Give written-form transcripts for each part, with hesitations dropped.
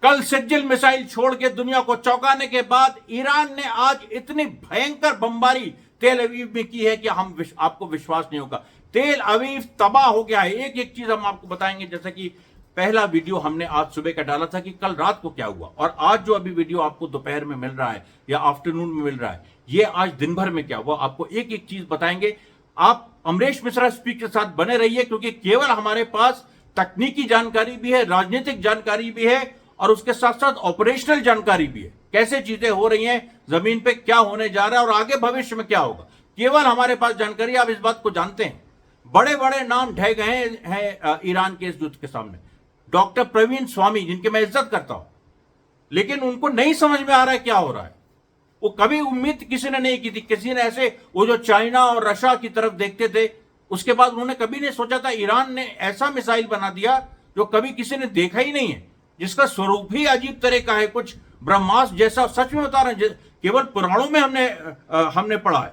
कल सज्जल मिसाइल छोड़ के दुनिया को चौंकाने के बाद ईरान ने आज इतनी भयंकर बमबारी तेल अवीव में की है कि आपको विश्वास नहीं होगा। तेल अवीव तबाह हो गया है। एक एक चीज हम आपको बताएंगे, जैसे कि पहला वीडियो हमने आज सुबह का डाला था कि कल रात को क्या हुआ, और आज जो अभी वीडियो आपको दोपहर में मिल रहा है या आफ्टरनून में मिल रहा है, ये आज दिन भर में क्या हुआ, आपको एक एक चीज बताएंगे। आप अमरीश मिश्रा स्पीक के साथ बने रहिए, क्योंकि केवल हमारे पास तकनीकी जानकारी भी है, राजनीतिक जानकारी भी है, और उसके साथ साथ ऑपरेशनल जानकारी भी है। कैसे चीजें हो रही हैं, जमीन पे क्या होने जा रहा है और आगे भविष्य में क्या होगा, केवल हमारे पास जानकारी। आप इस बात को जानते हैं, बड़े बड़े नाम ढह गए हैं ईरान के इस युद्ध के सामने। डॉक्टर प्रवीण स्वामी, जिनकी मैं इज्जत करता हूं, लेकिन उनको नहीं समझ में आ रहा है क्या हो रहा है। वो कभी उम्मीद किसी ने नहीं की थी, किसी ने ऐसे, वो जो चाइना और रशिया की तरफ देखते थे, उसके बाद उन्होंने कभी नहीं सोचा था ईरान ने ऐसा मिसाइल बना दिया जो कभी किसी ने देखा ही नहीं है, जिसका स्वरूप ही अजीब तरह का है, कुछ ब्रह्मास्त्र जैसा। सच में बता रहे हैं, केवल पुराणों में हमने पढ़ा है।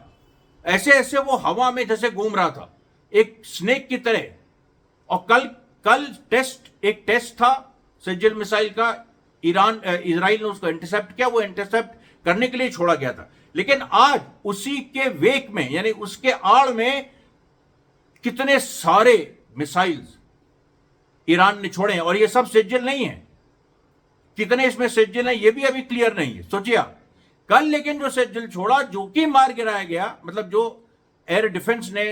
ऐसे ऐसे वो हवा में जैसे घूम रहा था, एक स्नेक की तरह। और कल एक टेस्ट था सज्जल मिसाइल का, इजराइल ने उसको इंटरसेप्ट किया। वो इंटरसेप्ट करने के लिए छोड़ा गया था, लेकिन आज उसी के वेक में, यानी उसके आड़ में कितने सारे मिसाइल्स ईरान ने छोड़े हैं, और ये सब सज्जल नहीं है। कितने इसमें सज्जल हैं ये भी अभी क्लियर नहीं है। सोचिए आप, कल लेकिन जो सज्जल छोड़ा, जो कि मार गिराया गया, मतलब जो एयर डिफेंस ने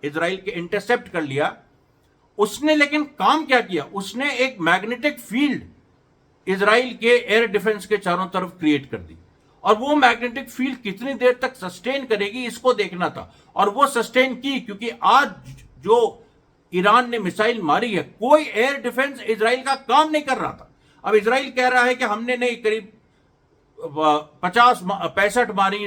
इजराइल के इंटरसेप्ट कर लिया, उसने लेकिन काम क्या किया, उसने एक मैग्नेटिक फील्ड इजराइल के एयर डिफेंस के चारों तरफ क्रिएट कर दी। और वो मैग्नेटिक फील्ड कितनी देर तक सस्टेन करेगी, इसको देखना था, और वो सस्टेन की, क्योंकि आज जो ईरान ने मिसाइल मारी है, कोई एयर डिफेंस इजराइल का काम नहीं कर रहा था। अब इजराइल कह रहा है कि हमने नहीं, करीब 65 मारी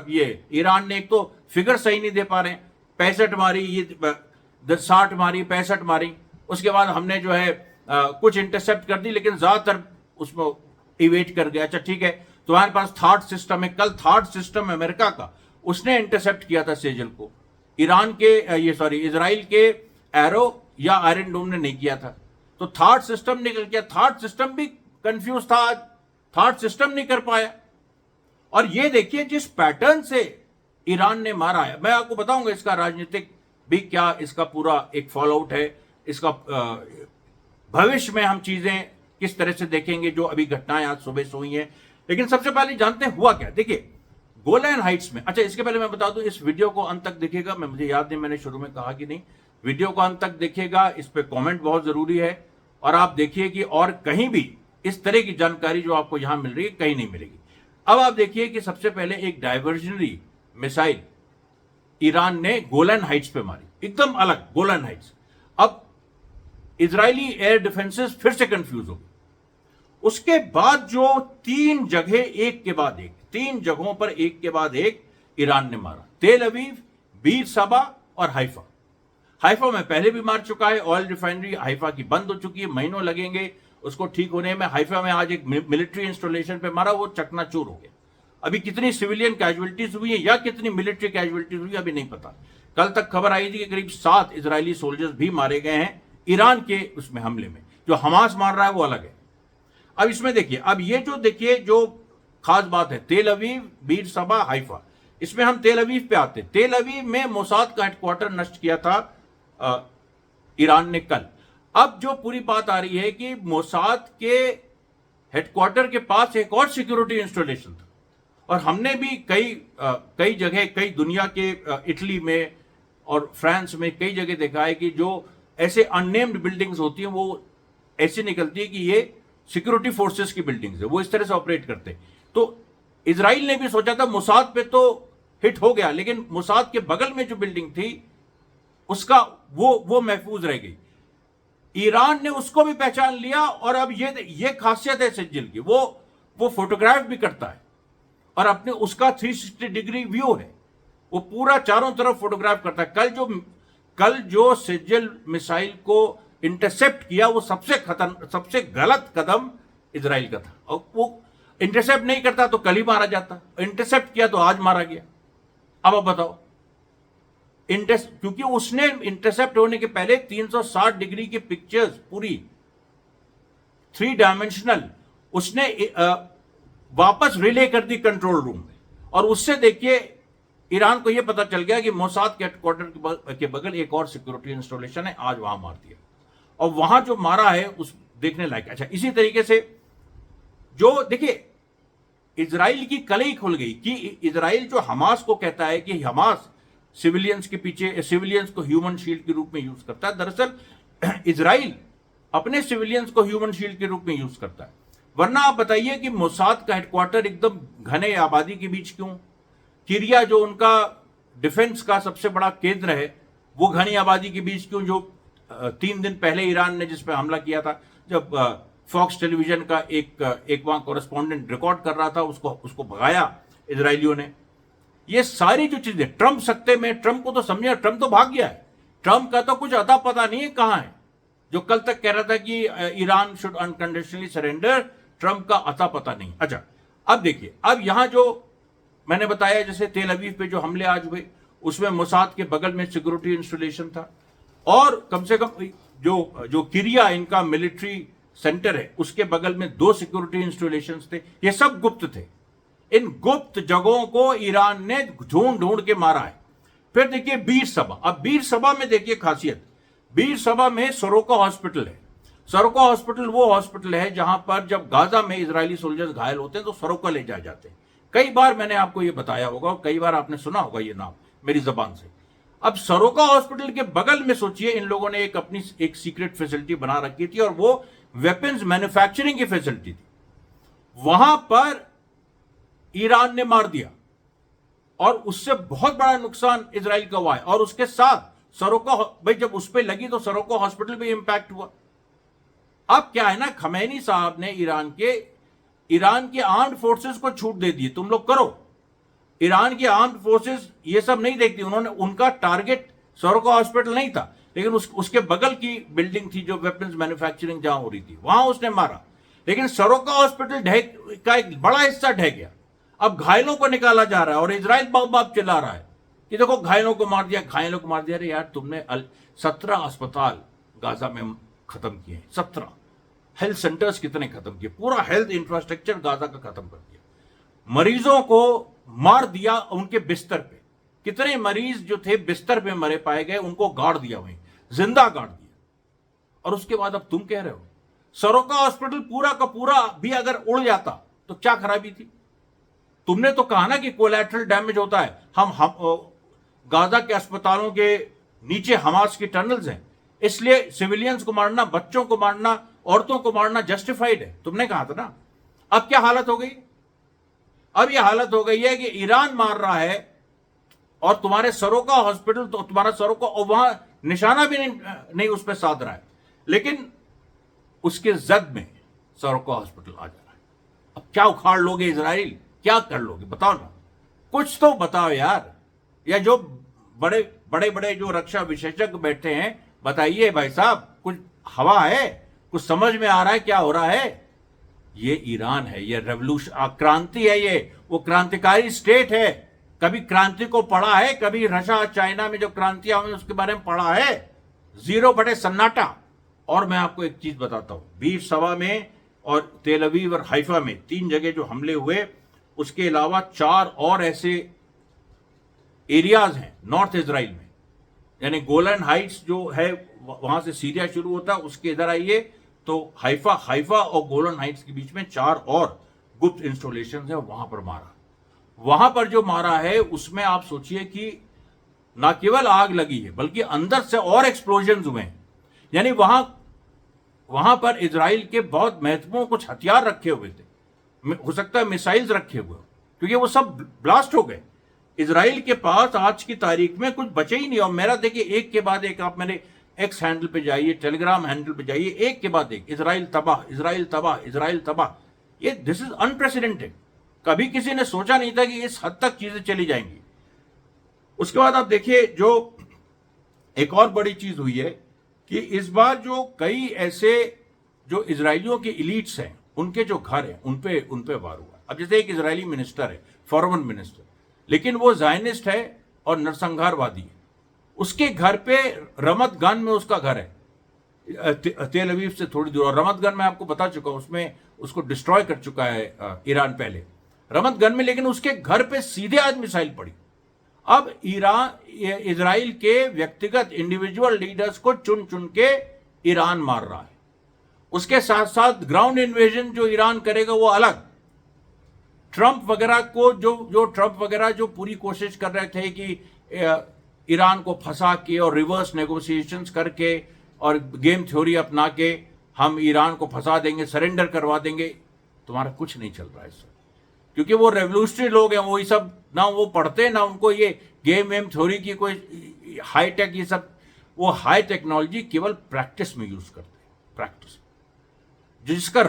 ये ईरान ने। एक तो फिगर सही नहीं दे पा रहे, 65 मारी, ये 60 मारी, 65 मारी। उसके बाद हमने जो है कुछ इंटरसेप्ट कर दी, लेकिन ज्यादातर उसमें इवेट कर गया। अच्छा ठीक है, तुम्हारे पास थर्ड सिस्टम है। कल थर्ड सिस्टम अमेरिका का, उसने इंटरसेप्ट किया था सेजल को। इजराइल के एरो या आयरन डोम ने नहीं किया था, तो थर्ड सिस्टम निकल गया। थर्ड सिस्टम भी कंफ्यूज था आज, थर्ड सिस्टम नहीं कर पाया। और ये देखिए जिस पैटर्न से ईरान ने मारा है, मैं आपको बताऊंगा इसका राजनीतिक भी क्या, इसका पूरा एक फॉलोआउट है, इसका भविष्य में हम चीजें किस तरह से देखेंगे, जो अभी घटनाएं आज सुबह से हुई हैं। लेकिन सबसे पहले जानते हैं हुआ क्या। देखिए गोलैन हाइट्स में, अच्छा इसके पहले मैं बता दूं, इस वीडियो को अंत तक देखिएगा। मुझे याद नहीं मैंने शुरू में कहा कि नहीं, वीडियो को अंत तक देखिएगा, इस पे कमेंट बहुत जरूरी है। और आप देखिए कि और कहीं भी इस तरह की जानकारी जो आपको यहां मिल रही है, कहीं नहीं मिलेगी। अब आप देखिए कि सबसे पहले एक डाइवर्जनरी मिसाइल ईरान ने गोलैन हाइट्स पे मारी, एकदम अलग गोलैन हाइट्स। अब इजरायली एयर डिफेंसेस फिर से कंफ्यूज हो गए। उसके बाद जो 3 जगह एक के बाद एक, 3 जगहों पर एक के बाद एक ईरान ने मारा, तेल अवीव, बीर सबा और हाइफा। हाइफा में पहले भी मार चुका है, ऑयल रिफाइनरी हाइफा की बंद हो चुकी है, महीनों लगेंगे उसको ठीक होने में। हाइफा में आज एक मिलिट्री इंस्टॉलेशन पे मारा, वो चकनाचूर हो गया। अभी कितनी सिविलियन कैजुअलिटीज हुई है या कितनी मिलिट्री कैजुअलिटीज हुई अभी नहीं पता। कल तक खबर आई थी कि करीब 7 इजरायली सोल्जर्स भी मारे गए हैं ईरान के उसमें हमले में। जो हमास मार रहा है वो अलग है। अब इसमें देखिए, अब ये जो देखिए जो खास बात है, तेल अवीव, बीर सबा, हाइफा। इसमें हम तेल अवीव पे आते हैं। तेल अवीव में मोसाद का हेडक्वार्टर नष्ट किया था ईरान ने कल। अब जो पूरी बात आ रही है कि मोसाद के हेडक्वार्टर के पास एक और सिक्योरिटी इंस्टॉलेशन था, और हमने भी कई जगह, कई दुनिया के इटली में और फ्रांस में कई जगह देखा है कि जो ऐसे अननेम्ड बिल्डिंग्स होती हैं, वो ऐसी निकलती है कि ये सिक्योरिटी फोर्सेस की बिल्डिंग्स है, वो इस तरह से ऑपरेट करते हैं। तो इजराइल ने भी सोचा था मोसाद पे तो हिट हो गया, लेकिन मोसाद के बगल में जो बिल्डिंग थी उसका वो महफूज रह गई। ईरान ने उसको भी पहचान लिया, और अब ये खासियत है सज्जल की, वो फोटोग्राफ भी करता है, और अपने उसका 360 डिग्री व्यू है, वो पूरा चारों तरफ फोटोग्राफ करता है। कल जो सज्जल मिसाइल को इंटरसेप्ट किया, वो सबसे गलत कदम इजराइल का था। और वो इंटरसेप्ट नहीं करता तो कल ही मारा जाता, इंटरसेप्ट किया तो आज मारा गया। अब आप बताओ, क्योंकि उसने इंटरसेप्ट होने के पहले 360 डिग्री की पिक्चर्स पूरी 3 डायमेंशनल उसने वापस रिले कर दी कंट्रोल रूम में, और उससे देखिए ईरान को यह पता चल गया कि मोसाद के हेडक्वार्टर के बगल एक और सिक्योरिटी इंस्टॉलेशन है, आज वहां मार दिया। और वहां जो मारा है उस देखने लायक। अच्छा, इसी तरीके से जो देखिए इजराइल की कलई खुल गई कि इजराइल जो हमास को कहता है कि हमास सिविलियंस के पीछे, सिविलियंस को ह्यूमन शील्ड के रूप में यूज करता है, दरअसल इजराइल अपने सिविलियंस को ह्यूमन शील्ड के रूप में यूज करता है। वरना आप बताइए कि मोसाद का हेडक्वार्टर एकदम घने आबादी के बीच क्यों? किरिया जो उनका डिफेंस का सबसे बड़ा केंद्र है, वो घनी आबादी के बीच क्यों? जो 3 दिन पहले ईरान ने जिस पे हमला किया था, जब फॉक्स टेलीविजन का एक वहां कॉरेस्पॉन्डेंट रिकॉर्ड कर रहा था, उसको भगाया इजरायलियों ने। ये सारी जो चीजें ट्रंप सत्ते में, ट्रंप को तो समझे, ट्रंप तो भाग गया है, ट्रंप का तो कुछ अता पता नहीं है कहां है। जो कल तक कह रहा था कि Iran should unconditionally surrender, Trump का अता पता नहीं। अच्छा, अब देखिए, अब यहां जो मैंने बताया जैसे तेल अवीव पे जो हमले आज हुए, उसमें मोसाद के बगल में सिक्योरिटी इंस्टॉलेशन था, और कम से कम जो किरिया इनका मिलिट्री सेंटर है उसके बगल में 2 सिक्योरिटी इंस्टॉलेशंस थे। ये सब गुप्त थे। इन गुप्त जगहों को ईरान ने ढूंढ ढूंढ के मारा है। फिर देखिए बीर सभा। अब बीर सभा में देखिए खासियत, बीर सभा में सोरोका हॉस्पिटल है। सोरोका हॉस्पिटल वो हॉस्पिटल है जहां पर जब गाजा में इजरायली सोल्जर्स घायल होते हैं तो सोरोका ले जाए जाते हैं। कई बार मैंने आपको ये बताया होगा और कई बार आपने सुना होगा ये नाम मेरी जबान से। अब सोरोका हॉस्पिटल के बगल में सोचिए इन लोगों ने अपनी एक सीक्रेट फैसिलिटी बना रखी थी, और वो वेपन्स मैन्युफैक्चरिंग की फैसिलिटी थी। वहां पर ईरान ने मार दिया, और उससे बहुत बड़ा नुकसान इजराइल का हुआ है। और उसके साथ सोरोका भाई जब उस पर लगी तो सोरोका हॉस्पिटल भी इंपैक्ट हुआ। अब क्या है ना, खमैनी साहब ने ईरान के आर्म्ड फोर्सेस को छूट दे दी, तुम लोग करो। ईरान की आर्म्ड फोर्सेस ये सब नहीं देखती, उनका टारगेट सोरोका हॉस्पिटल नहीं था, लेकिन उसके बगल की बिल्डिंग थी जो वेपन्स मैन्युफैक्चरिंग जहां हो रही थी, वहां उसने मारा। लेकिन सोरोका हॉस्पिटल का एक बड़ा हिस्सा ढह गया। अब घायलों को निकाला जा रहा है, और इजराइल बाप बाप चिल्ला रहा है कि देखो घायलों को मार दिया, घायलों को मार दिया। अरे यार, तुमने 17 अस्पताल गाजा में खत्म किए, 17 हेल्थ सेंटर्स कितने खत्म किए, पूरा हेल्थ इंफ्रास्ट्रक्चर गाजा का खत्म कर दिया, मरीजों को मार दिया उनके बिस्तर पे। कितने मरीज जो थे बिस्तर पे मरे पाए गए, उनको गाड़ दिया, वहीं जिंदा गाड़ दिया। और उसके बाद अब तुम कह रहे हो सोरोका हॉस्पिटल पूरा का पूरा भी अगर उड़ जाता तो क्या खराबी थी? तुमने तो कहा ना कि कोलैटरल डैमेज होता है। हम गाजा के अस्पतालों के नीचे हमास की टनल्स हैं, इसलिए सिविलियंस को मारना, बच्चों को मारना, औरतों को मारना जस्टिफाइड है, तुमने कहा था ना। अब क्या हालत हो गई? अब यह हालत हो गई है कि ईरान मार रहा है और तुम्हारे सोरोका हॉस्पिटल, तो तुम्हारा सोरोका वहां निशाना भी नहीं उस पर साध रहा है, लेकिन उसके जद में सोरोका हॉस्पिटल आ जा रहा है। अब क्या उखाड़ लोगे इजराइल? क्या कर लोगे बताओ ना, कुछ तो बताओ यार। या जो बड़े बड़े जो रक्षा विशेषज्ञ बैठे हैं, बताइए भाई साहब, कुछ हवा है, कुछ समझ में आ रहा है क्या हो रहा है? ये ईरान है, ये रेवोल्यूशन, क्रांति है, ये वो क्रांतिकारी स्टेट है। कभी क्रांति को पढ़ा है? कभी रशिया चाइना में जो क्रांतियां हुई उसके बारे में पढ़ा है? 0 बटे सन्नाटा। और मैं आपको एक चीज बताता हूं, बीर सभा में और तेल अवीव और हाइफा में 3 जगह जो हमले हुए, उसके अलावा 4 और ऐसे एरियाज हैं नॉर्थ इजराइल में, यानी गोलन हाइट्स जो है वहां से सीरिया शुरू होता है, उसके इधर आइए तो हाइफा और गोलन हाइट्स के बीच में 4 और गुप्त इंस्टॉलेशन है, वहां पर मारा। वहां पर जो मारा है उसमें आप सोचिए कि ना केवल आग लगी है बल्कि अंदर से और एक्सप्लोजन हुए हैं। यानी वहां पर इजराइल के बहुत महत्वपूर्ण कुछ हथियार रखे हुए थे, हो सकता है मिसाइल्स रखे हुए, क्योंकि वो सब ब्लास्ट हो गए। इजराइल के पास आज की तारीख में कुछ बचे ही नहीं। और मेरा देखिए एक के बाद एक, आप मेरे एक्स हैंडल पे जाइए, टेलीग्राम हैंडल पे जाइए, एक के बाद एक इजराइल तबाह, इजराइल तबाह, इजराइल तबाह। ये दिस इज अनप्रेसिडेंटेड। कभी किसी ने सोचा नहीं था कि इस हद तक चीजें चली जाएंगी। उसके बाद आप देखिए जो एक और बड़ी चीज हुई है कि इस बार जो कई ऐसे जो इजरायलियों के इलीट्स हैं, उनके जो घर हैं, उनपे वार हुआ। अब जैसे एक इजरायली मिनिस्टर है, फॉरेन मिनिस्टर, लेकिन वो जायनिस्ट है और नरसंहारवादी है। उसके घर पे रमत गन में उसका घर है, तेल अवीव से थोड़ी दूर। और रमत गन मैं आपको बता चुका हूं, उसमें उसको डिस्ट्रॉय कर चुका है ईरान पहले रमत गन में, लेकिन उसके घर पे सीधे आज मिसाइल पड़ी। अब इजराइल के व्यक्तिगत इंडिविजुअल लीडर्स को चुन चुन के ईरान मार रहा है। उसके साथ साथ ग्राउंड इन्वेजन जो ईरान करेगा वो अलग। ट्रंप वगैरह को जो पूरी कोशिश कर रहे थे कि ईरान को फंसा के और रिवर्स नेगोशिएशंस करके और गेम थ्योरी अपना के हम ईरान को फंसा देंगे, सरेंडर करवा देंगे, तुम्हारा कुछ नहीं चल रहा है सर। क्योंकि वो रेवोल्यूशनरी लोग हैं, वो ये सब ना वो पढ़ते ना उनको ये गेम वेम थ्योरी की कोई हाईटेक ये सब, वो हाई टेक्नोलॉजी केवल प्रैक्टिस में यूज करते हैं, प्रैक्टिस जिसका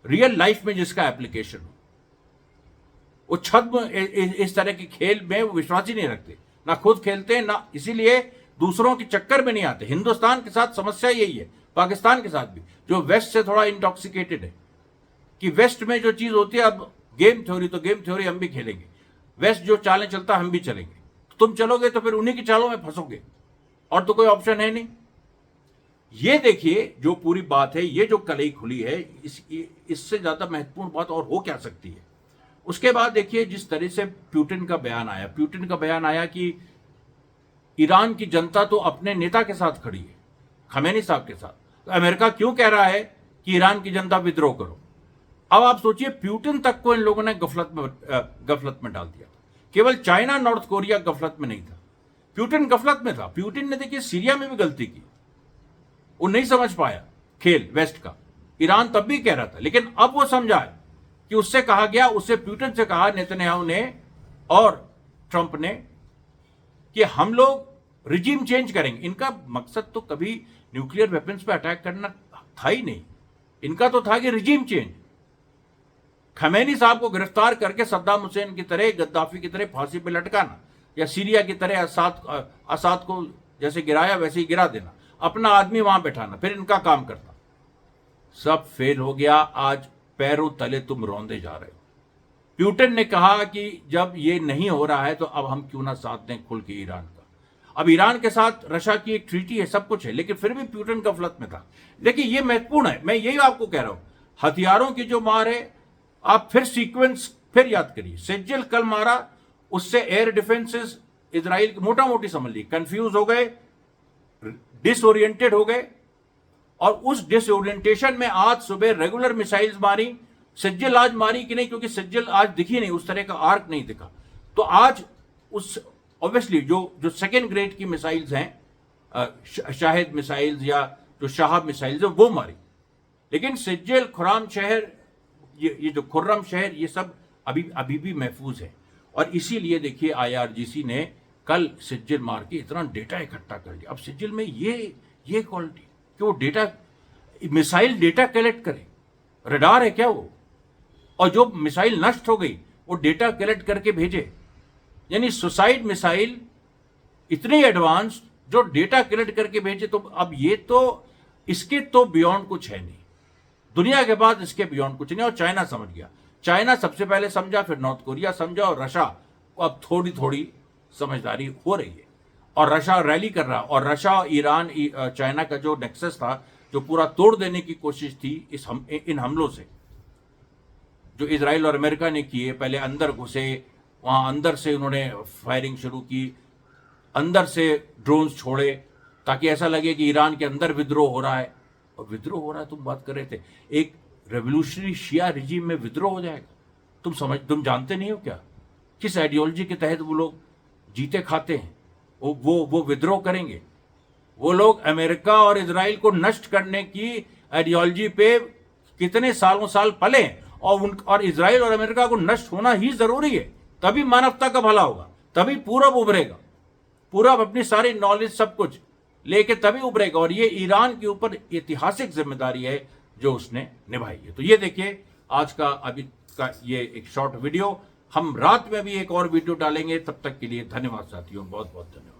रियल लाइफ में जिसका एप्लीकेशन हो। वो छद्म इस तरह के खेल में वो विश्वास ही नहीं रखते, ना खुद खेलते हैं ना, इसीलिए दूसरों के चक्कर में नहीं आते। हिंदुस्तान के साथ समस्या यही है, पाकिस्तान के साथ भी, जो वेस्ट से थोड़ा इंटॉक्सिकेटेड है कि वेस्ट में जो चीज होती है, अब गेम थ्योरी तो गेम थ्योरी हम भी खेलेंगे, वेस्ट जो चालें चलता हम भी चलेंगे, तुम चलोगे तो फिर उन्हीं की चालों में फंसोगे, और तो कोई ऑप्शन है नहीं। ये देखिए जो पूरी बात है, ये जो कलई खुली है, इससे ज्यादा महत्वपूर्ण बात और हो क्या सकती है। उसके बाद देखिए जिस तरह से प्यूटिन का बयान आया कि ईरान की जनता तो अपने नेता के साथ खड़ी है, खमेनी साहब के साथ, तो अमेरिका क्यों कह रहा है कि ईरान की जनता विद्रोह करो। अब आप सोचिए, प्यूटिन तक को इन लोगों ने गफलत में डाल दिया था। केवल चाइना नॉर्थ कोरिया गफलत में नहीं था, प्यूटिन गफलत में था। प्यूटिन ने देखिए सीरिया में भी गलती की, वो नहीं समझ पाया खेल वेस्ट का, ईरान तब भी कह रहा था, लेकिन अब वो समझा है कि उससे कहा गया, उससे प्यूटिन से कहा नेतन्याहू ने और ट्रंप ने कि हम लोग रिजीम चेंज करेंगे। इनका मकसद तो कभी न्यूक्लियर वेपन्स पे अटैक करना था ही नहीं, इनका तो था कि रिजीम चेंज। खमेनी साहब को गिरफ्तार करके सद्दाम हुसैन की तरह, गद्दाफी की तरह फांसी पे लटकाना, या सीरिया की तरह असाद को जैसे गिराया वैसे ही गिरा देना, अपना आदमी वहां बैठाना, फिर इनका काम करता। सब फेल हो गया। आज पैरों तले तुम रौंदे जा रहे हो। प्यूटिन ने कहा कि जब ये नहीं हो रहा है तो अब हम क्यों ना साथ दें खुल के ईरान का। अब ईरान के साथ रशिया की एक ट्रीटी है, सब कुछ है, लेकिन फिर भी प्यूटिन गफलत में था। देखिए ये महत्वपूर्ण है, मैं यही आपको कह रहा हूं, हथियारों की जो मार है, आप फिर सीक्वेंस फिर याद करिए। सेज्जल कल मारा, उससे एयर डिफेंसेस इजराइल की मोटा मोटी समझ ली, कंफ्यूज हो गए, डिसओरिएंटेड हो गए, और उस डिसओरिएंटेशन में आज सुबह रेगुलर मिसाइल्स मारी। सेज्जल आज मारी कि नहीं, क्योंकि सेज्जल आज दिखी नहीं, उस तरह का आर्क नहीं दिखा। तो आज उस ऑब्वियसली जो सेकेंड ग्रेड की मिसाइल्स हैं, शाहिद मिसाइल्स या जो शाहब मिसाइल्स है, वो मारी। लेकिन सेज्जल, खुर्रम शहर, ये जो खुर्रम शहर, ये सब अभी भी महफूज है। और इसीलिए देखिए IRGC ने कल सेज्जल मार के इतना डेटा इकट्ठा कर लिया। अब सेज्जल में ये क्वालिटी कि वो डेटा, मिसाइल डेटा कलेक्ट करे, रडार है क्या वो, और जो मिसाइल नष्ट हो गई वो डेटा कलेक्ट करके भेजे। यानी सुसाइड मिसाइल इतनी एडवांस जो डेटा कलेक्ट करके भेजे। तो अब ये तो, इसके तो बियॉन्ड कुछ है नहीं, दुनिया के बाद इसके बियॉन्ड कुछ नहीं। और चाइना समझ गया, चाइना सबसे पहले समझा, फिर नॉर्थ कोरिया समझा, और रशिया को अब थोड़ी थोड़ी समझदारी हो रही है, और रशिया रैली कर रहा। और रशिया, ईरान, चाइना का जो नेक्सस था, जो पूरा तोड़ देने की कोशिश थी इन हमलों से, जो इजराइल और अमेरिका ने किए। पहले अंदर घुसे, वहां अंदर से उन्होंने फायरिंग शुरू की, अंदर से ड्रोन्स छोड़े, ताकि ऐसा लगे कि ईरान के अंदर विद्रोह हो रहा है। और विद्रोह हो रहा है, तुम बात कर रहे थे, एक रेवोल्यूशनरी शिया रिजीम में विद्रोह हो जाएगा। तुम जानते नहीं हो क्या, किस आइडियोलॉजी के तहत वो लोग जीते खाते हैं। वो विद्रोह करेंगे। वो लोग अमेरिका और इजराइल को नष्ट करने की आइडियोलॉजी पे कितने साल पले, और इजराइल और अमेरिका को नष्ट होना ही जरूरी है, तभी मानवता का भला होगा, तभी पूरब उभरेगा। पूरब अपनी सारी नॉलेज सब कुछ लेके तभी उभरेगा। और ये ईरान के ऊपर ऐतिहासिक जिम्मेदारी है जो उसने निभाई है। तो ये देखिए आज का अभी का ये एक शॉर्ट वीडियो। हम रात में भी एक और वीडियो डालेंगे। तब तक के लिए धन्यवाद साथियों, बहुत बहुत धन्यवाद।